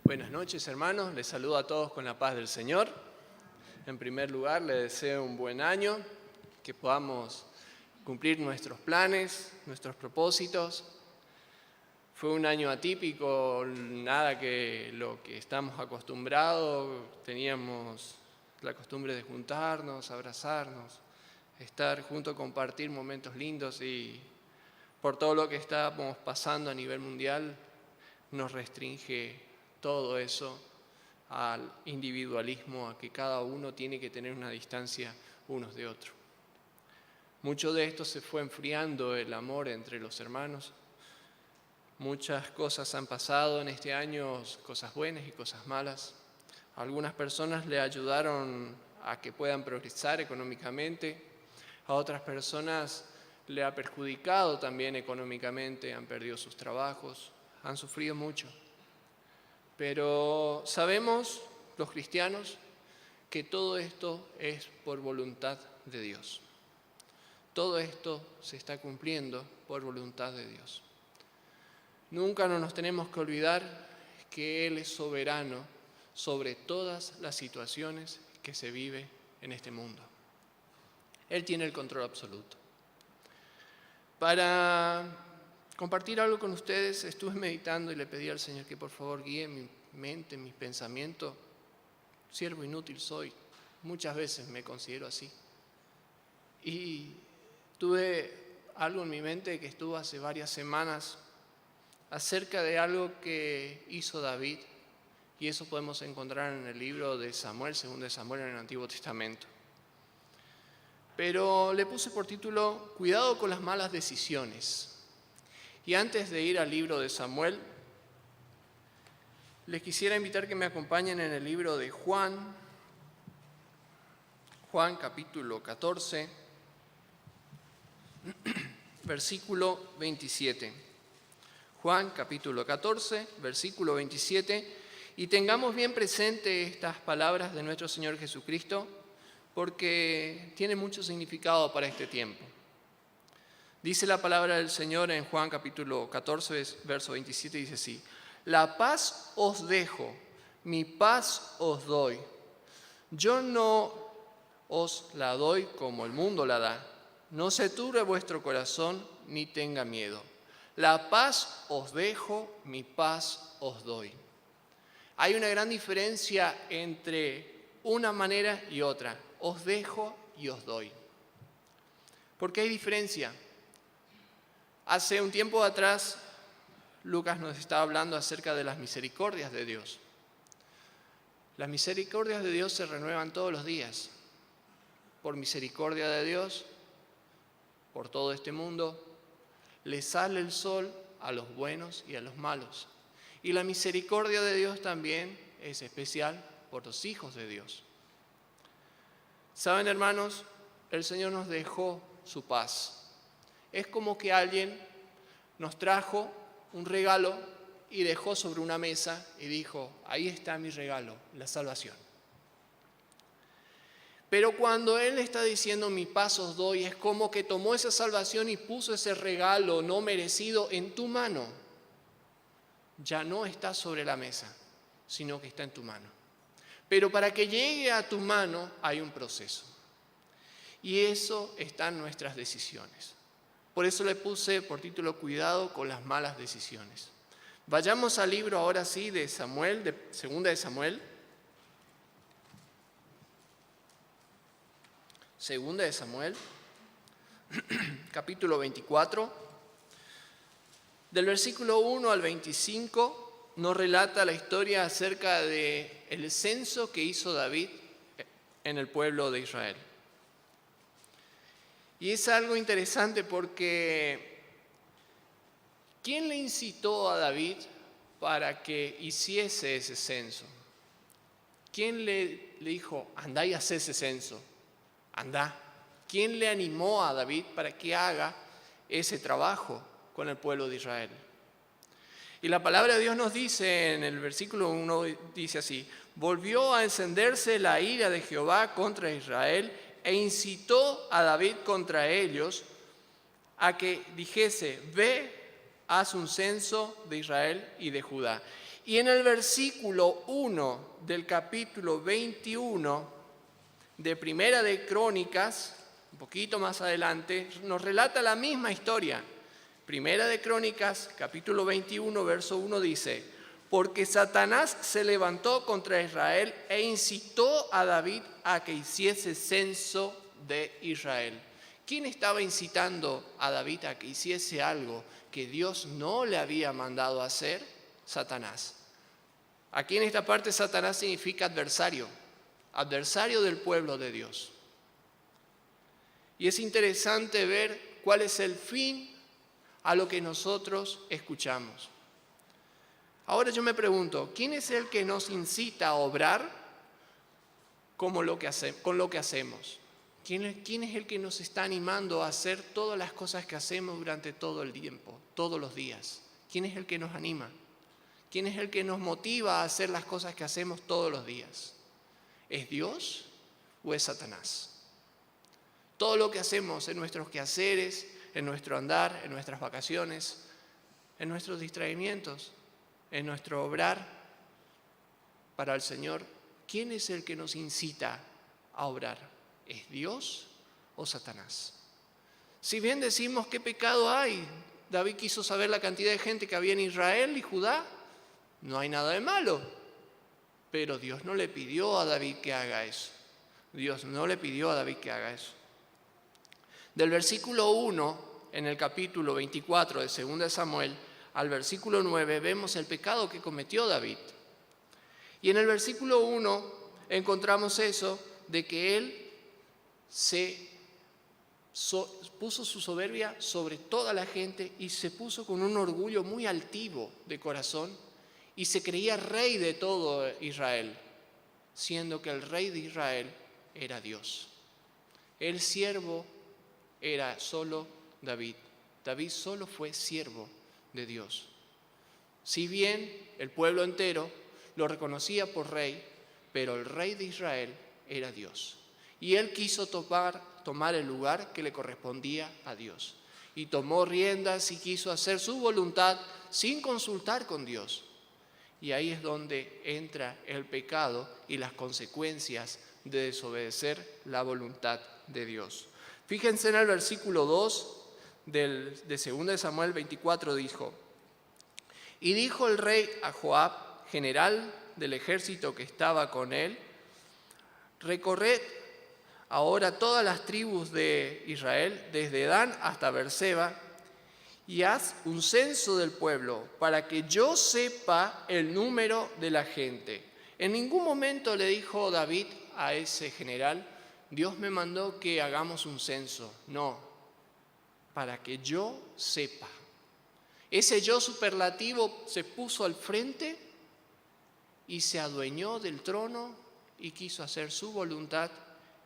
Buenas noches, hermanos. Les saludo a todos con la paz del Señor. En primer lugar, les deseo un buen año, que podamos cumplir nuestros planes, nuestros propósitos. Fue un año atípico, nada que lo que estamos acostumbrados. Teníamos la costumbre de juntarnos, abrazarnos, estar juntos, compartir momentos lindos, y por todo lo que estábamos pasando a nivel mundial, nos restringe todo eso al individualismo, a que cada uno tiene que tener una distancia unos de otros. Mucho de esto se fue enfriando el amor entre los hermanos. Muchas cosas han pasado en este año, cosas buenas y cosas malas. Algunas personas le ayudaron a que puedan progresar económicamente. A otras personas le ha perjudicado también económicamente, han perdido sus trabajos, han sufrido mucho. Pero sabemos, los cristianos, que todo esto es por voluntad de Dios. Todo esto se está cumpliendo por voluntad de Dios. Nunca nos tenemos que olvidar que Él es soberano sobre todas las situaciones que se vive en este mundo. Él tiene el control absoluto. Para compartir algo con ustedes, estuve meditando y le pedí al Señor que por favor guíe mi mente, mis pensamientos. Siervo inútil soy, muchas veces me considero así. Y tuve algo en mi mente que estuvo hace varias semanas acerca de algo que hizo David, y eso podemos encontrar en el libro de Samuel, 2 Samuel en el Antiguo Testamento. Pero le puse por título, Cuidado con las malas decisiones. Y antes de ir al libro de Samuel, les quisiera invitar que me acompañen en el libro de Juan capítulo 14, versículo 27. Juan capítulo 14, versículo 27. Y tengamos bien presente estas palabras de nuestro Señor Jesucristo, porque tiene mucho significado para este tiempo. Dice la palabra del Señor en Juan capítulo 14, verso 27, dice así: La paz os dejo, mi paz os doy. Yo no os la doy como el mundo la da. No se turbe vuestro corazón ni tenga miedo. La paz os dejo, mi paz os doy. Hay una gran diferencia entre una manera y otra. Os dejo y os doy. ¿Por qué hay diferencia? Hace un tiempo atrás, Lucas nos estaba hablando acerca de las misericordias de Dios. Las misericordias de Dios se renuevan todos los días. Por misericordia de Dios, por todo este mundo, le sale el sol a los buenos y a los malos. Y la misericordia de Dios también es especial por los hijos de Dios. ¿Saben, hermanos? El Señor nos dejó su paz. Es como que alguien nos trajo un regalo y dejó sobre una mesa y dijo, ahí está mi regalo, la salvación. Pero cuando Él está diciendo mi paz os doy, es como que tomó esa salvación y puso ese regalo no merecido en tu mano. Ya no está sobre la mesa, sino que está en tu mano. Pero para que llegue a tu mano hay un proceso. Y eso está en nuestras decisiones. Por eso le puse por título Cuidado con las malas decisiones. Vayamos al libro ahora sí de Samuel, de 2 de Samuel. 2 de Samuel, capítulo 24. Del versículo 1 al 25 nos relata la historia acerca del censo que hizo David en el pueblo de Israel. Y es algo interesante porque ¿quién le incitó a David para que hiciese ese censo? ¿Quién le dijo, andá y haz ese censo? Andá. ¿Quién le animó a David para que haga ese trabajo con el pueblo de Israel? Y la palabra de Dios nos dice en el versículo 1, dice así: volvió a encenderse la ira de Jehová contra Israel e incitó a David contra ellos a que dijese, ve, haz un censo de Israel y de Judá. Y en el versículo 1 del capítulo 21 de Primera de Crónicas, un poquito más adelante, nos relata la misma historia. Primera de Crónicas, capítulo 21, verso 1 dice: porque Satanás se levantó contra Israel e incitó a David a que hiciese censo de Israel. ¿Quién estaba incitando a David a que hiciese algo que Dios no le había mandado hacer? Satanás. Aquí en esta parte Satanás significa adversario, adversario del pueblo de Dios. Y es interesante ver cuál es el fin a lo que nosotros escuchamos. Ahora yo me pregunto, ¿quién es el que nos incita a obrar con lo que hacemos? ¿Quién es el que nos está animando a hacer todas las cosas que hacemos durante todo el tiempo, todos los días? ¿Quién es el que nos anima? ¿Quién es el que nos motiva a hacer las cosas que hacemos todos los días? ¿Es Dios o es Satanás? Todo lo que hacemos en nuestros quehaceres, en nuestro andar, en nuestras vacaciones, en nuestros distraimientos, en nuestro obrar para el Señor, ¿quién es el que nos incita a obrar? ¿Es Dios o Satanás? Si bien decimos qué pecado hay, David quiso saber la cantidad de gente que había en Israel y Judá, no hay nada de malo, pero Dios no le pidió a David que haga eso. Dios no le pidió a David que haga eso. Del versículo 1 en el capítulo 24 de 2 Samuel al versículo 9 vemos el pecado que cometió David. Y en el versículo 1 encontramos eso de que él puso su soberbia sobre toda la gente y se puso con un orgullo muy altivo de corazón y se creía rey de todo Israel, siendo que el rey de Israel era Dios. El siervo era solo David. David solo fue siervo de Dios. Si bien el pueblo entero lo reconocía por rey, pero el rey de Israel era Dios. Y él quiso tomar el lugar que le correspondía a Dios. Y tomó riendas y quiso hacer su voluntad sin consultar con Dios. Y ahí es donde entra el pecado y las consecuencias de desobedecer la voluntad de Dios. Fíjense en el versículo 2 de 2 Samuel 24 dijo: y dijo el rey a Joab, general del ejército que estaba con él: recorred ahora todas las tribus de Israel, desde Dan hasta Beerseba, y haz un censo del pueblo, para que yo sepa el número de la gente. En ningún momento le dijo David a ese general: Dios me mandó que hagamos un censo. No, para que yo sepa. Ese yo superlativo se puso al frente y se adueñó del trono y quiso hacer su voluntad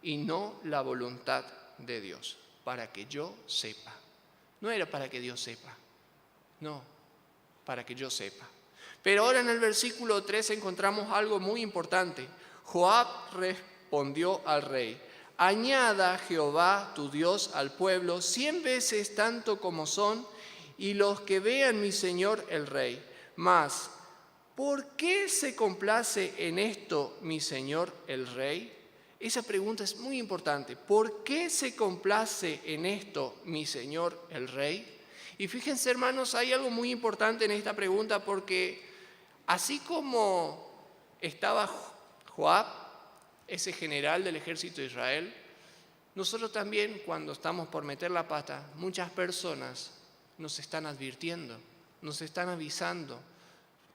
y no la voluntad de Dios. Para que yo sepa. No era para que Dios sepa, no, para que yo sepa. Pero ahora en el versículo 3 encontramos algo muy importante. Joab respondió al rey: añada Jehová tu Dios al pueblo 100 veces tanto como son, y los que vean mi señor el rey. Mas, ¿por qué se complace en esto mi señor el rey? Esa pregunta es muy importante. ¿Por qué se complace en esto mi señor el rey? Y fíjense, hermanos, hay algo muy importante en esta pregunta, porque así como estaba Joab, ese general del ejército de Israel, nosotros también, cuando estamos por meter la pata, muchas personas nos están advirtiendo, nos están avisando.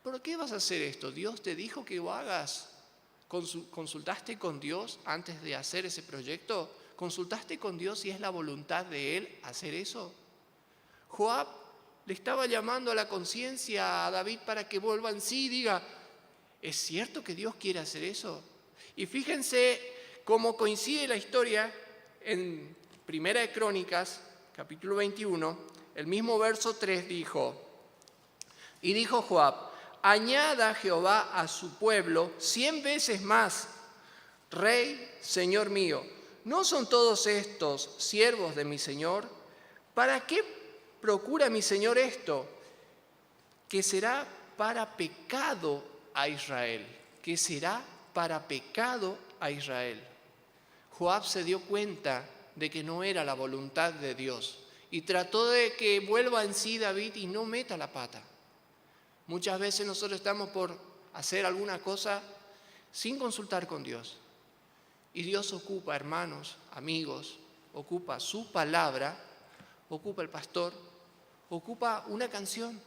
¿Por qué vas a hacer esto? ¿Dios te dijo que lo hagas? ¿Consultaste con Dios antes de hacer ese proyecto? ¿Consultaste con Dios si es la voluntad de Él hacer eso? Joab le estaba llamando a la conciencia a David para que vuelva en sí y diga: ¿es cierto que Dios quiere hacer eso? Y fíjense cómo coincide la historia en Primera de Crónicas, capítulo 21, el mismo verso 3 dijo: y dijo Joab: añada Jehová a su pueblo 100 veces más. Rey, Señor mío, ¿no son todos estos siervos de mi Señor? ¿Para qué procura mi Señor esto? ¿Que será para pecado a Israel. Que será para pecado a Israel. Joab se dio cuenta de que no era la voluntad de Dios y trató de que vuelva en sí David y no meta la pata. Muchas veces nosotros estamos por hacer alguna cosa sin consultar con Dios. Y Dios ocupa, hermanos, amigos, ocupa su palabra, ocupa el pastor, ocupa una canción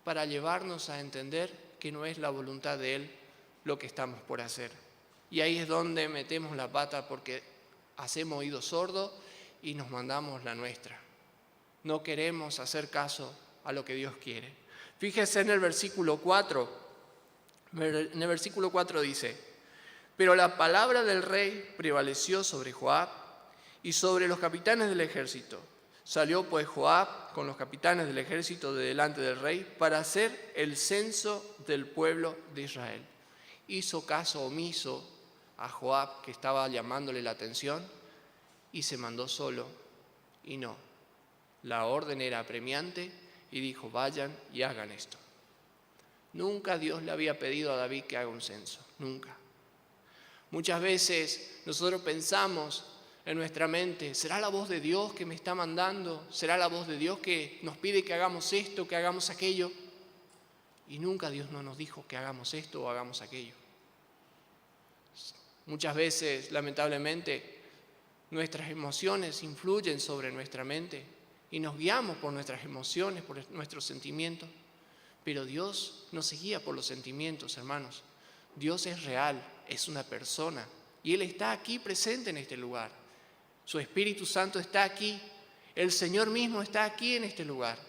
para llevarnos a entender que no es la voluntad de Él lo que estamos por hacer. Y ahí es donde metemos la pata porque hacemos oído sordo y nos mandamos la nuestra. No queremos hacer caso a lo que Dios quiere. Fíjese en el versículo 4. En el versículo 4 dice: pero la palabra del rey prevaleció sobre Joab y sobre los capitanes del ejército. Salió pues Joab con los capitanes del ejército de delante del rey para hacer el censo del pueblo de Israel. Hizo caso omiso a Joab, que estaba llamándole la atención, y se mandó solo. Y no, la orden era apremiante y dijo: vayan y hagan esto. Nunca Dios le había pedido a David que haga un censo, nunca. Muchas veces nosotros pensamos en nuestra mente: ¿será la voz de Dios que me está mandando? ¿Será la voz de Dios que nos pide que hagamos esto, que hagamos aquello? Y nunca Dios no nos dijo que hagamos esto o hagamos aquello. Muchas veces, lamentablemente, nuestras emociones influyen sobre nuestra mente y nos guiamos por nuestras emociones, por nuestros sentimientos. Pero Dios no se guía por los sentimientos, hermanos. Dios es real, es una persona y Él está aquí presente en este lugar. Su Espíritu Santo está aquí, el Señor mismo está aquí en este lugar.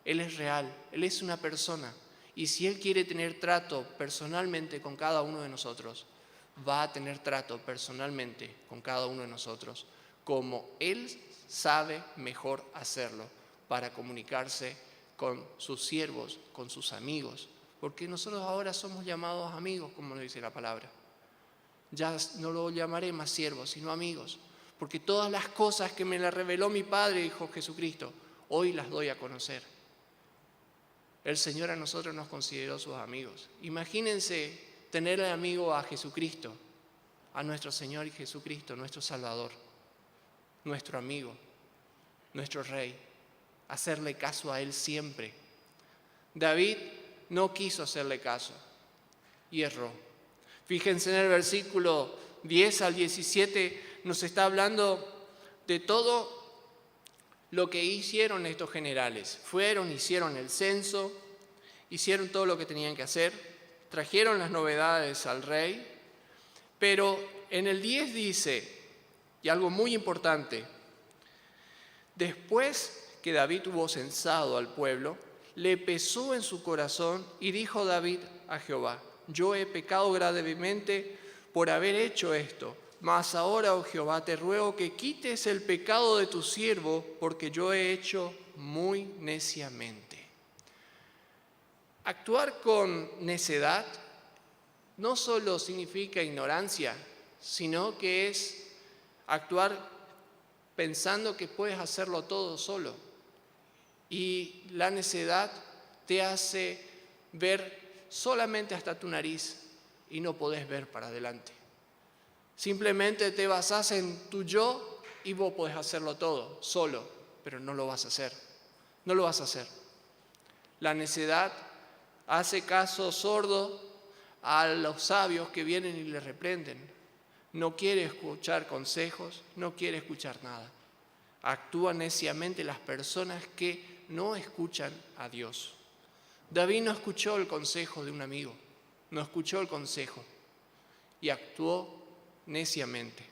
Él es real, Él es una persona y si Él quiere tener trato personalmente con cada uno de nosotros, va a tener trato personalmente con cada uno de nosotros como Él sabe mejor hacerlo para comunicarse con sus siervos, con sus amigos, porque nosotros ahora somos llamados amigos, como nos dice la palabra. Ya no lo llamaré más siervos, sino amigos, porque todas las cosas que me las reveló mi Padre, Hijo Jesucristo, hoy las doy a conocer. El Señor a nosotros nos consideró sus amigos. Imagínense tener de amigo a Jesucristo, a nuestro Señor y Jesucristo, nuestro Salvador, nuestro amigo, nuestro Rey, hacerle caso a Él siempre. David no quiso hacerle caso y erró. Fíjense en el versículo 10 al 17, nos está hablando de todo lo que hicieron estos generales. Fueron, hicieron el censo, hicieron todo lo que tenían que hacer, trajeron las novedades al rey, pero en el 10 dice, y algo muy importante, después que David hubo censado al pueblo, le pesó en su corazón y dijo David a Jehová: yo he pecado gravemente por haber hecho esto, mas ahora, oh Jehová, te ruego que quites el pecado de tu siervo, porque yo he hecho muy neciamente. Actuar con necedad no solo significa ignorancia, sino que es actuar pensando que puedes hacerlo todo solo. Y la necedad te hace ver solamente hasta tu nariz y no podés ver para adelante. Simplemente te basás en tu yo y vos podés hacerlo todo solo, pero no lo vas a hacer. No lo vas a hacer. La necedad hace caso sordo a los sabios que vienen y le reprenden. No quiere escuchar consejos, no quiere escuchar nada. Actúan neciamente las personas que no escuchan a Dios. David no escuchó el consejo de un amigo, no escuchó el consejo y actuó neciamente.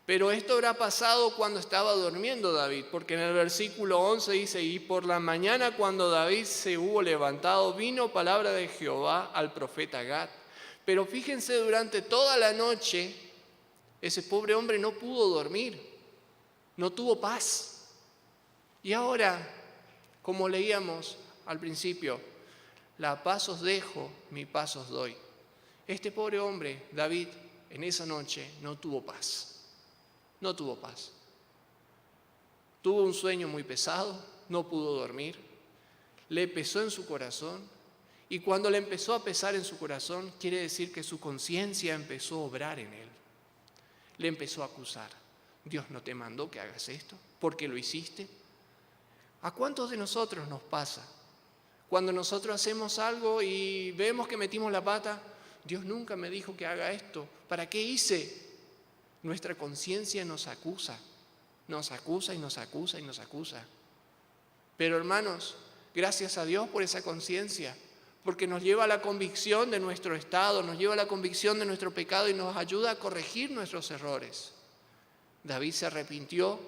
Pero esto habrá pasado cuando estaba durmiendo David, porque en el versículo 11 dice: y por la mañana cuando David se hubo levantado, vino palabra de Jehová al profeta Gad. Pero fíjense, durante toda la noche ese pobre hombre no pudo dormir, no tuvo paz. Y ahora, como leíamos al principio, la paz os dejo, mi paz os doy. Este pobre hombre, David, en esa noche no tuvo paz. No tuvo paz. Tuvo un sueño muy pesado, no pudo dormir, le pesó en su corazón Y cuando le empezó a pesar en su corazón, quiere decir que su conciencia empezó a obrar en él. Le empezó a acusar. Dios no te mandó que hagas esto, ¿por qué lo hiciste? ¿A cuántos de nosotros nos pasa? Cuando nosotros hacemos algo y vemos que metimos la pata, Dios nunca me dijo que haga esto, ¿para qué hice? Nuestra conciencia nos acusa y nos acusa y nos acusa. Pero hermanos, gracias a Dios por esa conciencia, porque nos lleva a la convicción de nuestro estado, nos lleva a la convicción de nuestro pecado y nos ayuda a corregir nuestros errores. David se arrepintió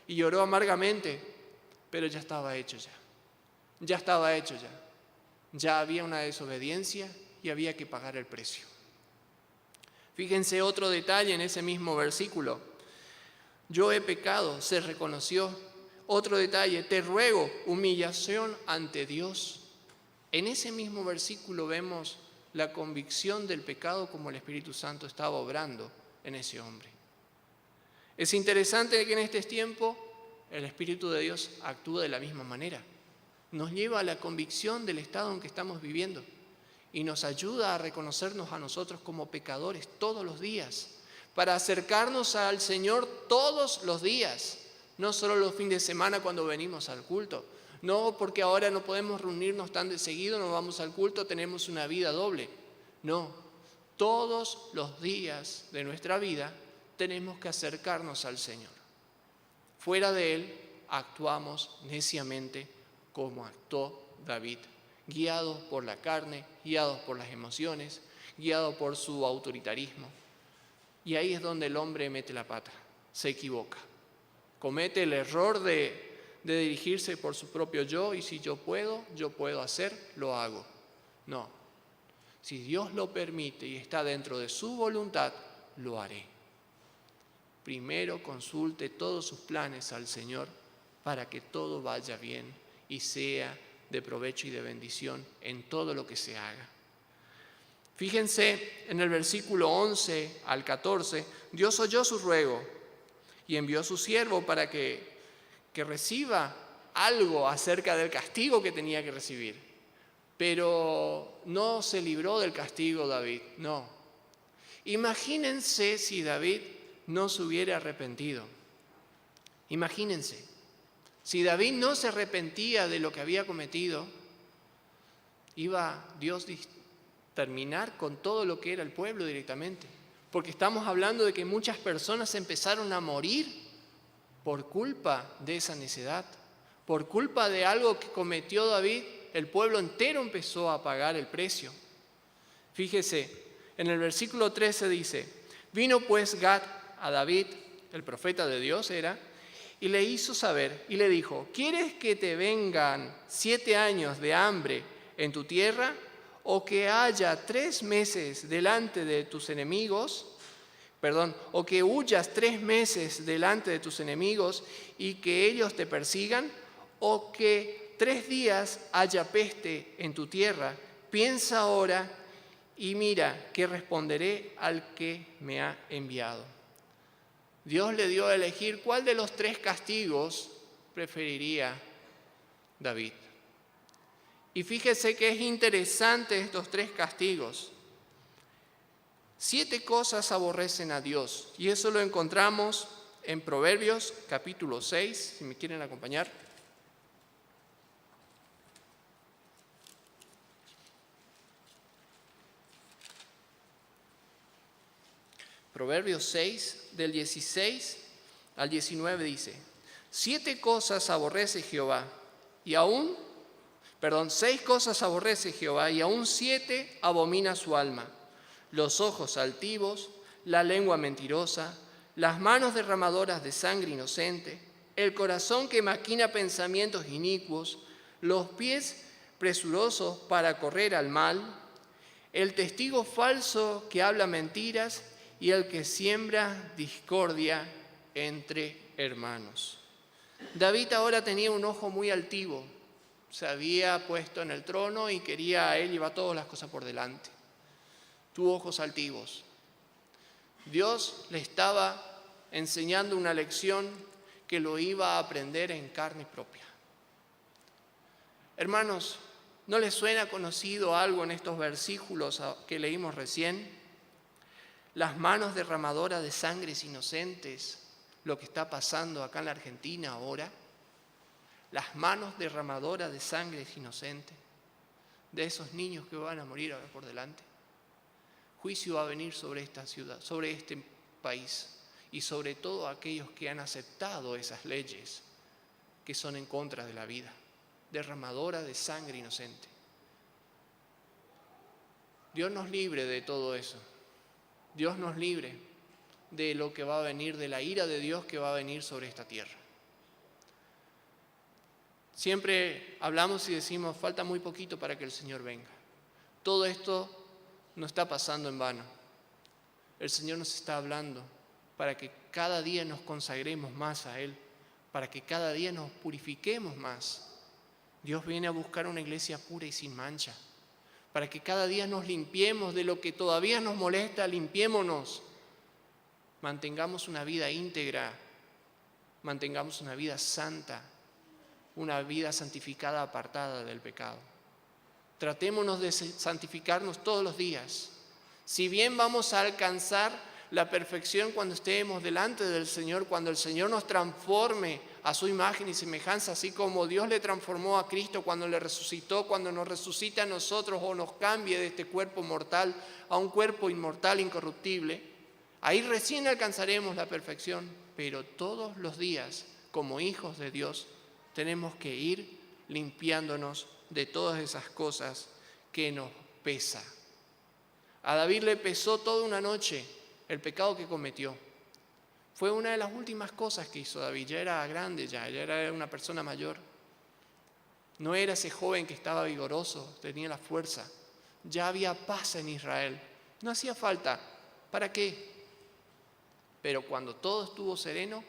y lloró amargamente, pero ya estaba hecho ya. Ya estaba hecho ya. Ya había una desobediencia y había que pagar el precio. Fíjense otro detalle en ese mismo versículo. Yo he pecado, se reconoció. Otro detalle, te ruego, humillación ante Dios. En ese mismo versículo vemos la convicción del pecado como el Espíritu Santo estaba obrando en ese hombre. Es interesante que en este tiempo el Espíritu de Dios actúa de la misma manera. Nos lleva a la convicción del estado en que estamos viviendo y nos ayuda a reconocernos a nosotros como pecadores todos los días, para acercarnos al Señor todos los días, no solo los fines de semana cuando venimos al culto. No porque ahora no podemos reunirnos tan de seguido, no vamos al culto, tenemos una vida doble. No, todos los días de nuestra vida tenemos que acercarnos al Señor. Fuera de Él actuamos neciamente como actuó David, guiados por la carne, guiados por las emociones, guiados por su autoritarismo. Y ahí es donde el hombre mete la pata, se equivoca, comete el error de dirigirse por su propio yo, y si yo puedo hacer, lo hago. No, si Dios lo permite y está dentro de su voluntad, lo haré. Primero consulte todos sus planes al Señor para que todo vaya bien y sea de provecho y de bendición en todo lo que se haga. Fíjense en el versículo 11 al 14, Dios oyó su ruego y envió a su siervo para que reciba algo acerca del castigo que tenía que recibir. Pero no se libró del castigo David, no. Imagínense si David no se hubiera arrepentido. Imagínense, si David no se arrepentía de lo que había cometido, iba Dios a terminar con todo lo que era el pueblo directamente. Porque estamos hablando de que muchas personas empezaron a morir por culpa de esa necedad, por culpa de algo que cometió David. El pueblo entero empezó a pagar el precio. Fíjese, en el versículo 13 dice, vino pues Gad a David, el profeta de Dios era, y le hizo saber, y le dijo, ¿quieres que te vengan 7 años de hambre en tu tierra, o que haya 3 meses delante de tus enemigos? O que huyas 3 meses delante de tus enemigos y que ellos te persigan, o que 3 días haya peste en tu tierra. Piensa ahora y mira que responderé al que me ha enviado. Dios le dio a elegir cuál de los 3 castigos preferiría David. Y fíjese que es interesante estos 3 castigos. 7 cosas aborrecen a Dios, y eso lo encontramos en Proverbios capítulo 6, si me quieren acompañar. Proverbios 6, del 16 al 19 dice, 6 cosas aborrece Jehová, y aún 7 abomina su alma: los ojos altivos, la lengua mentirosa, las manos derramadoras de sangre inocente, el corazón que maquina pensamientos inicuos, los pies presurosos para correr al mal, el testigo falso que habla mentiras y el que siembra discordia entre hermanos. David ahora tenía un ojo muy altivo, se había puesto en el trono y quería a él llevar todas las cosas por delante. Tuvo ojos altivos. Dios le estaba enseñando una lección que lo iba a aprender en carne propia. Hermanos, ¿No les suena conocido algo en estos versículos que leímos recién? Las manos derramadoras de sangres inocentes, lo que está pasando acá en la Argentina ahora. Las manos derramadoras de sangres inocentes, de esos niños que van a morir ahora por delante. Juicio va a venir sobre esta ciudad, sobre este país y sobre todo aquellos que han aceptado esas leyes que son en contra de la vida, derramadora de sangre inocente. Dios nos libre de todo eso. Dios nos libre de lo que va a venir, de la ira de Dios que va a venir sobre esta tierra. Siempre hablamos y decimos, falta muy poquito para que el Señor venga. Todo esto no está pasando en vano. El Señor nos está hablando para que cada día nos consagremos más a Él, para que cada día nos purifiquemos más. Dios viene a buscar una iglesia pura y sin mancha, para que cada día nos limpiemos de lo que todavía nos molesta, limpiémonos. Mantengamos una vida íntegra, mantengamos una vida santa, una vida santificada, apartada del pecado. Tratémonos de santificarnos todos los días. Si bien vamos a alcanzar la perfección cuando estemos delante del Señor, cuando el Señor nos transforme a su imagen y semejanza, así como Dios le transformó a Cristo cuando le resucitó, cuando nos resucita a nosotros o nos cambie de este cuerpo mortal a un cuerpo inmortal, incorruptible, ahí recién alcanzaremos la perfección. Pero todos los días, como hijos de Dios, tenemos que ir limpiándonos de todas esas cosas que nos pesa. A David le pesó toda una noche el pecado que cometió. Fue una de las últimas cosas que hizo David. Ya era grande, ya era una persona mayor. No era ese joven que estaba vigoroso, tenía la fuerza. Ya había paz en Israel. No hacía falta. ¿Para qué? Pero cuando todo estuvo sereno,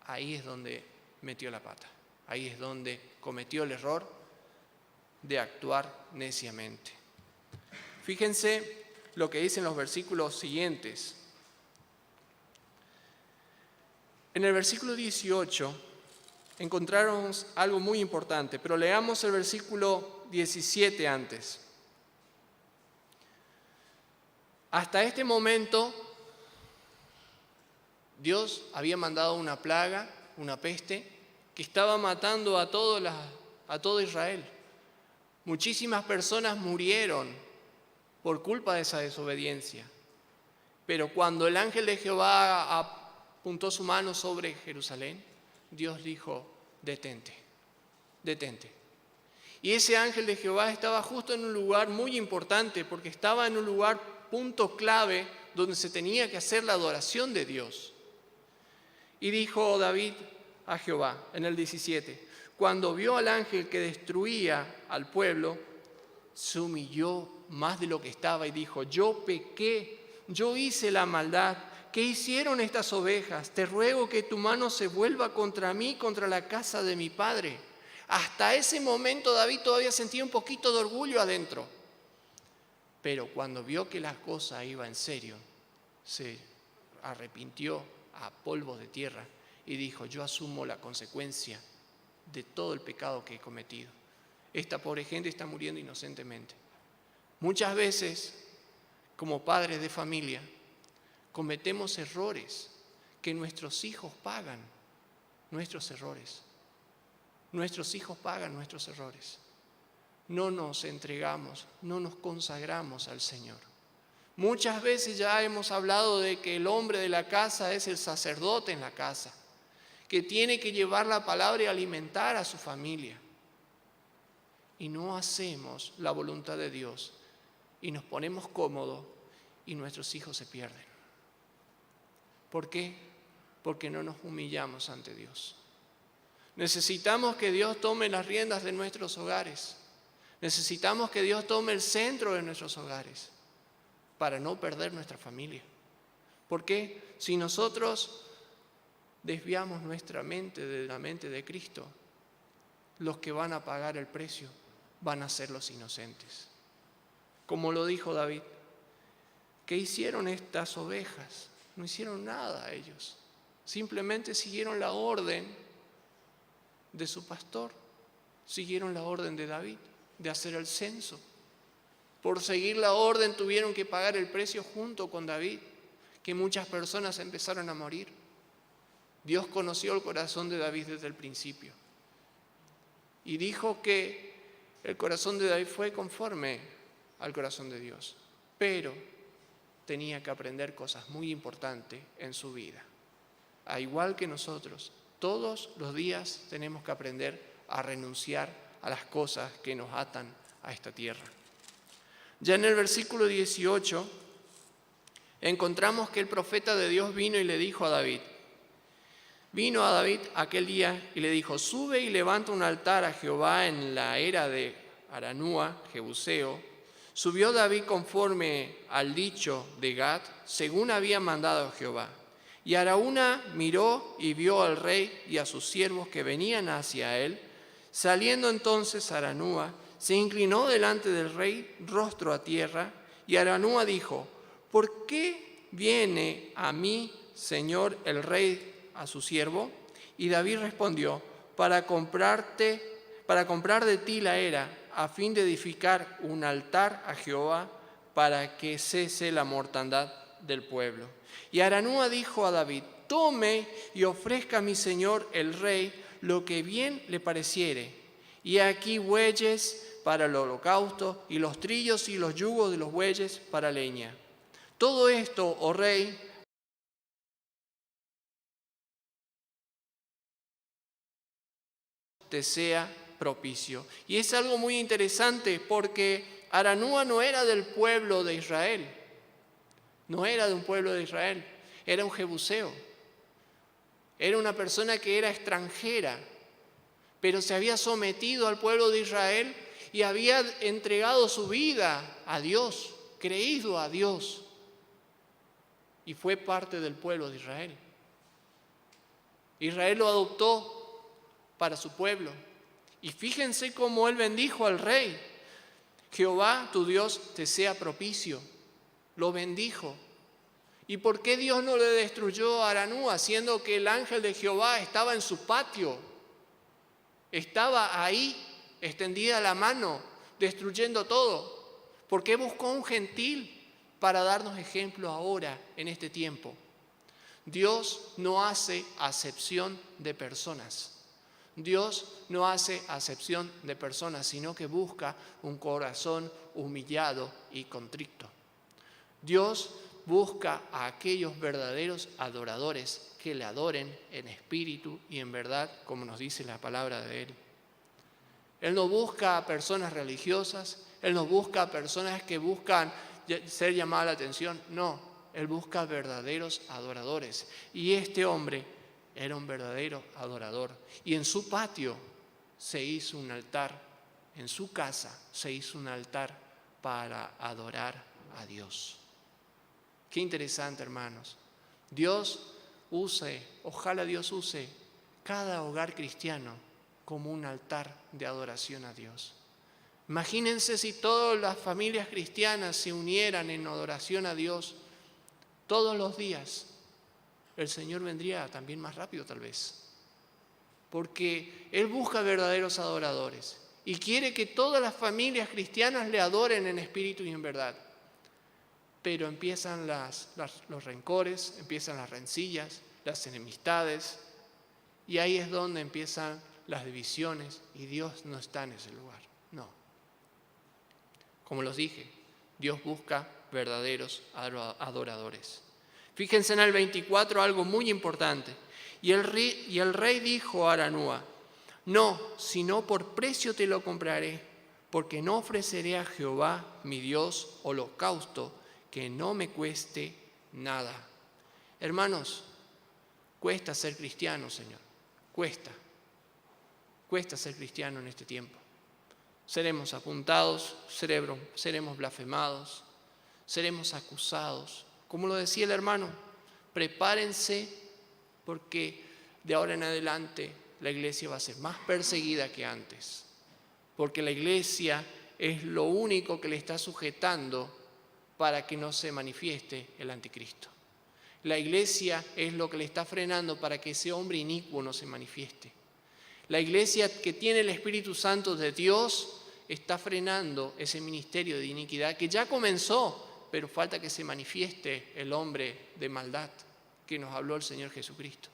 ahí es donde metió la pata. Ahí es donde cometió el error de actuar neciamente. Fíjense lo que dicen los versículos siguientes. En el versículo 18 encontramos algo muy importante, pero leamos el versículo 17 antes. Hasta este momento, Dios había mandado una plaga, una peste, que estaba matando a todo Israel. Muchísimas personas murieron por culpa de esa desobediencia. Pero cuando el ángel de Jehová apuntó su mano sobre Jerusalén, Dios dijo, detente. Y ese ángel de Jehová estaba justo en un lugar muy importante, porque estaba en un lugar, punto clave, donde se tenía que hacer la adoración de Dios. Y dijo David a Jehová, en el 17, cuando vio al ángel que destruía al pueblo, se humilló más de lo que estaba y dijo, yo pequé, yo hice la maldad. ¿Qué hicieron estas ovejas? Te ruego que tu mano se vuelva contra mí, contra la casa de mi padre. Hasta ese momento David todavía sentía un poquito de orgullo adentro. Pero cuando vio que la cosa iba en serio, se arrepintió a polvos de tierra y dijo, yo asumo la consecuencia de todo el pecado que he cometido. Esta pobre gente está muriendo inocentemente. Muchas veces, como padres de familia, cometemos errores que nuestros hijos pagan nuestros errores. Nuestros hijos pagan nuestros errores. No nos entregamos, no nos consagramos al Señor. Muchas veces ya hemos hablado de que el hombre de la casa es el sacerdote en la casa, que tiene que llevar la palabra y alimentar a su familia. Y no hacemos la voluntad de Dios y nos ponemos cómodos y nuestros hijos se pierden. ¿Por qué? Porque no nos humillamos ante Dios. Necesitamos que Dios tome las riendas de nuestros hogares. Necesitamos que Dios tome el centro de nuestros hogares para no perder nuestra familia. ¿Por qué? Si nosotros desviamos nuestra mente de la mente de Cristo, los que van a pagar el precio van a ser los inocentes. Como lo dijo David, ¿qué hicieron estas ovejas? No hicieron nada ellos. Simplemente siguieron la orden de su pastor, siguieron la orden de David. de hacer el censo. Por seguir la orden tuvieron que pagar el precio junto con David, que muchas personas empezaron a morir. Dios conoció el corazón de David desde el principio y dijo que el corazón de David fue conforme al corazón de Dios, pero tenía que aprender cosas muy importantes en su vida. A igual que nosotros, todos los días tenemos que aprender a renunciar a las cosas que nos atan a esta tierra. Ya en el versículo 18 encontramos que el profeta de Dios vino y le dijo a David. Vino a David aquel día y le dijo: sube y levanta un altar a Jehová en la era de Aranúa, Jebuseo. Subió David conforme al dicho de Gad, según había mandado Jehová. Y Araúna miró y vio al rey y a sus siervos que venían hacia él. Saliendo entonces Aranúa, se inclinó delante del rey, rostro a tierra, y Aranúa dijo: ¿por qué viene a mí, señor el rey, a su siervo? Y David respondió: para comprar de ti la era, a fin de edificar un altar a Jehová, para que cese la mortandad del pueblo. Y Aranúa dijo a David: tome y ofrezca a mi señor el rey lo que bien le pareciere. Y aquí bueyes para el holocausto, y los trillos y los yugos de los bueyes para leña. Todo esto, oh rey, te sea propicio. Y es algo muy interesante porque Aranúa no era del pueblo de Israel. No era de un pueblo de Israel. Era un jebuseo. Era una persona que era extranjera, pero se había sometido al pueblo de Israel y había entregado su vida a Dios, creído a Dios, y fue parte del pueblo de Israel. Israel lo adoptó para su pueblo. Y fíjense cómo él bendijo al rey. Jehová, tu Dios, te sea propicio. Lo bendijo. ¿Y por qué Dios no le destruyó a Aranúa, siendo que el ángel de Jehová estaba en su patio? Estaba ahí, extendida la mano, destruyendo todo. ¿Por qué buscó un gentil para darnos ejemplo ahora, en este tiempo? Dios no hace acepción de personas. Dios no hace acepción de personas, sino que busca un corazón humillado y contrito. Dios busca a aquellos verdaderos adoradores que le adoren en espíritu y en verdad, como nos dice la palabra de Él. Él no busca a personas religiosas, Él no busca a personas que buscan ser llamadas la atención. No, Él busca verdaderos adoradores. Y este hombre era un verdadero adorador. Y en su patio se hizo un altar, en su casa se hizo un altar para adorar a Dios. Qué interesante, hermanos. Ojalá Dios use cada hogar cristiano como un altar de adoración a Dios. Imagínense si todas las familias cristianas se unieran en adoración a Dios todos los días. El Señor vendría también más rápido tal vez, porque Él busca verdaderos adoradores y quiere que todas las familias cristianas le adoren en espíritu y en verdad. Pero empiezan los rencores, empiezan las rencillas, las enemistades, y ahí es donde empiezan las divisiones, y Dios no está en ese lugar, no. Como los dije, Dios busca verdaderos adoradores. Fíjense en el 24 algo muy importante. Y el rey dijo a Aranúa: no, sino por precio te lo compraré, porque no ofreceré a Jehová mi Dios holocausto que no me cueste nada. Hermanos, cuesta ser cristiano, Señor. Cuesta ser cristiano en este tiempo. Seremos apuntados, seremos blasfemados, seremos acusados. Como lo decía el hermano, prepárense porque de ahora en adelante la iglesia va a ser más perseguida que antes. Porque la iglesia es lo único que le está sujetando para que no se manifieste el anticristo. La iglesia es lo que le está frenando para que ese hombre inicuo no se manifieste. La iglesia que tiene el Espíritu Santo de Dios está frenando ese ministerio de iniquidad que ya comenzó, pero falta que se manifieste el hombre de maldad que nos habló el Señor Jesucristo,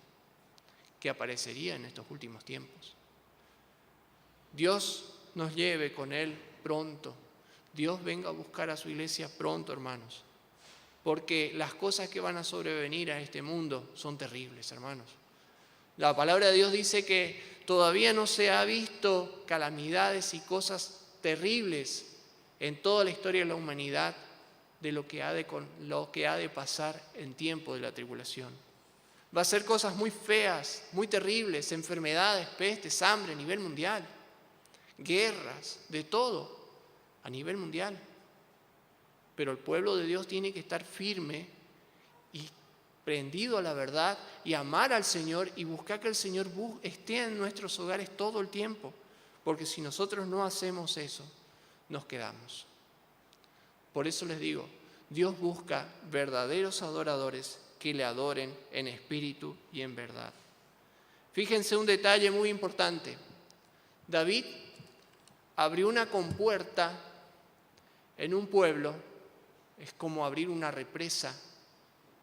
que aparecería en estos últimos tiempos. Dios nos lleve con Él pronto. Dios venga a buscar a su iglesia pronto, hermanos, porque las cosas que van a sobrevenir a este mundo son terribles, hermanos. La palabra de Dios dice que todavía no se ha visto calamidades y cosas terribles en toda la historia de la humanidad de lo que ha de pasar en tiempo de la tribulación. Va a ser cosas muy feas, muy terribles, enfermedades, pestes, hambre a nivel mundial, guerras, de todo a nivel mundial. Pero el pueblo de Dios tiene que estar firme y prendido a la verdad y amar al Señor y buscar que el Señor esté en nuestros hogares todo el tiempo. Porque si nosotros no hacemos eso, nos quedamos. Por eso les digo, Dios busca verdaderos adoradores que le adoren en espíritu y en verdad. Fíjense un detalle muy importante. David abrió una compuerta en un pueblo, es como abrir una represa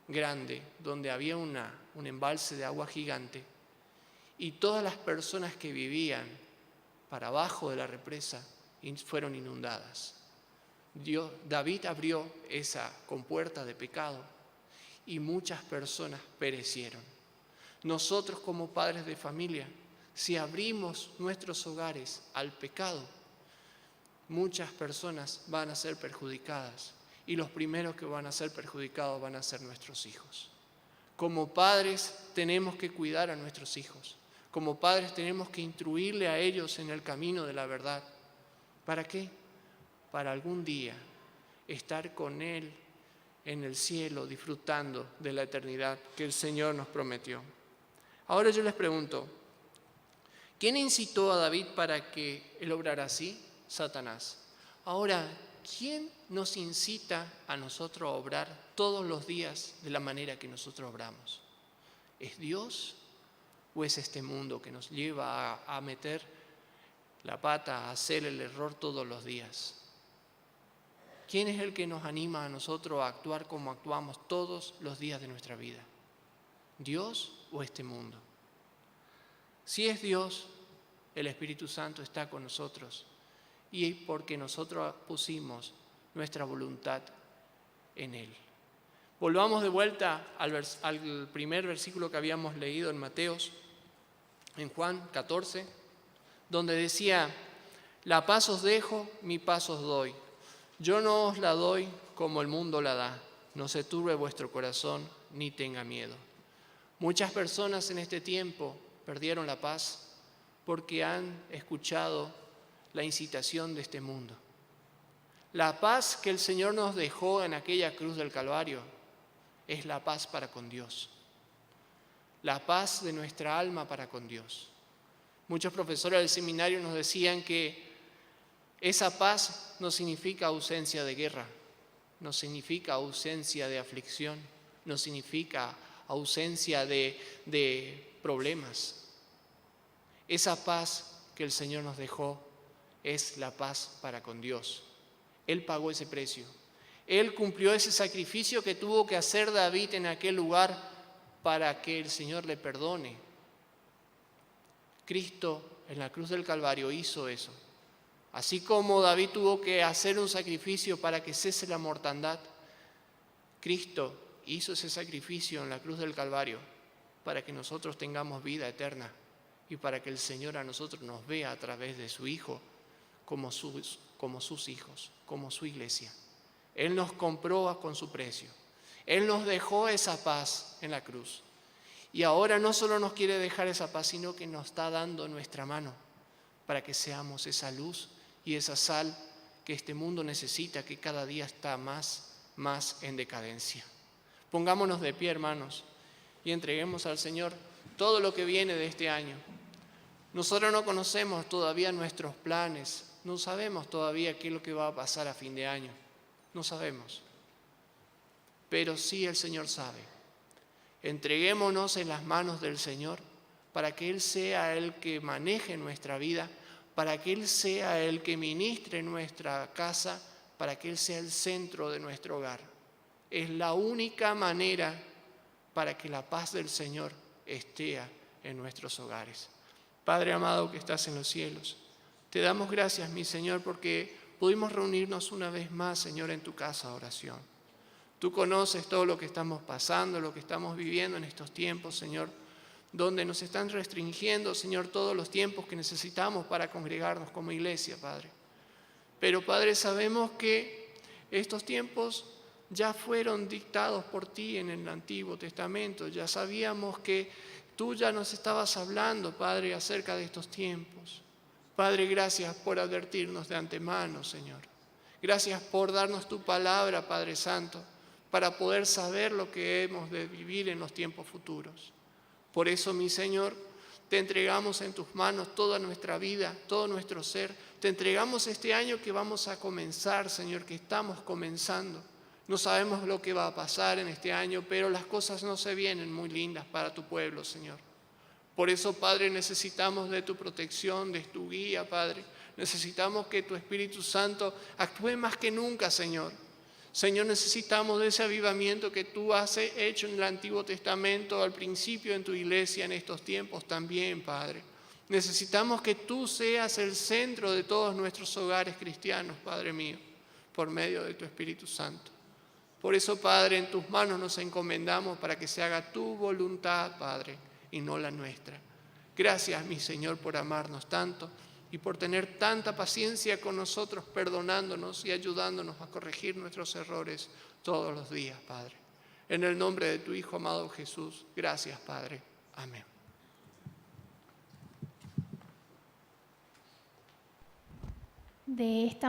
grande donde había un embalse de agua gigante y todas las personas que vivían para abajo de la represa fueron inundadas. David abrió esa compuerta de pecado y muchas personas perecieron. Nosotros como padres de familia, si abrimos nuestros hogares al pecado, muchas personas van a ser perjudicadas y los primeros que van a ser perjudicados van a ser nuestros hijos. Como padres tenemos que cuidar a nuestros hijos. Como padres tenemos que instruirle a ellos en el camino de la verdad. ¿Para qué? Para algún día estar con Él en el cielo disfrutando de la eternidad que el Señor nos prometió. Ahora yo les pregunto, ¿quién incitó a David para que él obrara así? Satanás. Ahora, ¿quién nos incita a nosotros a obrar todos los días de la manera que nosotros obramos? ¿Es Dios o es este mundo que nos lleva a meter la pata, a hacer el error todos los días? ¿Quién es el que nos anima a nosotros a actuar como actuamos todos los días de nuestra vida? ¿Dios o este mundo? Si es Dios, el Espíritu Santo está con nosotros y porque nosotros pusimos nuestra voluntad en Él. Volvamos de vuelta al primer versículo que habíamos leído en Mateos, en Juan 14, donde decía: la paz os dejo, mi paz os doy. Yo no os la doy como el mundo la da. No se turbe vuestro corazón ni tenga miedo. Muchas personas en este tiempo perdieron la paz porque han escuchado la incitación de este mundo. La paz que el Señor nos dejó en aquella cruz del Calvario es la paz para con Dios. La paz de nuestra alma para con Dios. Muchos profesores del seminario nos decían que esa paz no significa ausencia de guerra, no significa ausencia de aflicción, no significa ausencia de problemas. Esa paz que el Señor nos dejó es la paz para con Dios. Él pagó ese precio. Él cumplió ese sacrificio que tuvo que hacer David en aquel lugar para que el Señor le perdone. Cristo en la cruz del Calvario hizo eso. Así como David tuvo que hacer un sacrificio para que cese la mortandad, Cristo hizo ese sacrificio en la cruz del Calvario para que nosotros tengamos vida eterna y para que el Señor a nosotros nos vea a través de su Hijo como sus hijos, como su iglesia. Él nos compró con su precio. Él nos dejó esa paz en la cruz. Y ahora no solo nos quiere dejar esa paz, sino que nos está dando nuestra mano para que seamos esa luz y esa sal que este mundo necesita, que cada día está más en decadencia. Pongámonos de pie, hermanos, y entreguemos al Señor todo lo que viene de este año. Nosotros no conocemos todavía nuestros planes, no sabemos todavía qué es lo que va a pasar a fin de año, no sabemos. Pero sí el Señor sabe. Entreguémonos en las manos del Señor para que Él sea el que maneje nuestra vida, para que Él sea el que ministre nuestra casa, para que Él sea el centro de nuestro hogar. Es la única manera para que la paz del Señor esté en nuestros hogares. Padre amado que estás en los cielos, te damos gracias, mi Señor, porque pudimos reunirnos una vez más, Señor, en tu casa de oración. Tú conoces todo lo que estamos pasando, lo que estamos viviendo en estos tiempos, Señor, donde nos están restringiendo, Señor, todos los tiempos que necesitamos para congregarnos como iglesia, Padre. Pero, Padre, sabemos que estos tiempos ya fueron dictados por ti en el Antiguo Testamento. Ya sabíamos que tú ya nos estabas hablando, Padre, acerca de estos tiempos. Padre, gracias por advertirnos de antemano, Señor. Gracias por darnos tu palabra, Padre Santo, para poder saber lo que hemos de vivir en los tiempos futuros. Por eso, mi Señor, te entregamos en tus manos toda nuestra vida, todo nuestro ser. Te entregamos este año que vamos a comenzar, Señor, que estamos comenzando. No sabemos lo que va a pasar en este año, pero las cosas no se vienen muy lindas para tu pueblo, Señor. Por eso, Padre, necesitamos de tu protección, de tu guía, Padre. Necesitamos que tu Espíritu Santo actúe más que nunca, Señor. Señor, necesitamos de ese avivamiento que tú has hecho en el Antiguo Testamento, al principio en tu iglesia, en estos tiempos también, Padre. Necesitamos que tú seas el centro de todos nuestros hogares cristianos, Padre mío, por medio de tu Espíritu Santo. Por eso, Padre, en tus manos nos encomendamos para que se haga tu voluntad, Padre, y no la nuestra. Gracias, mi Señor, por amarnos tanto y por tener tanta paciencia con nosotros, perdonándonos y ayudándonos a corregir nuestros errores todos los días, Padre. En el nombre de tu Hijo amado Jesús, gracias, Padre. Amén. De esta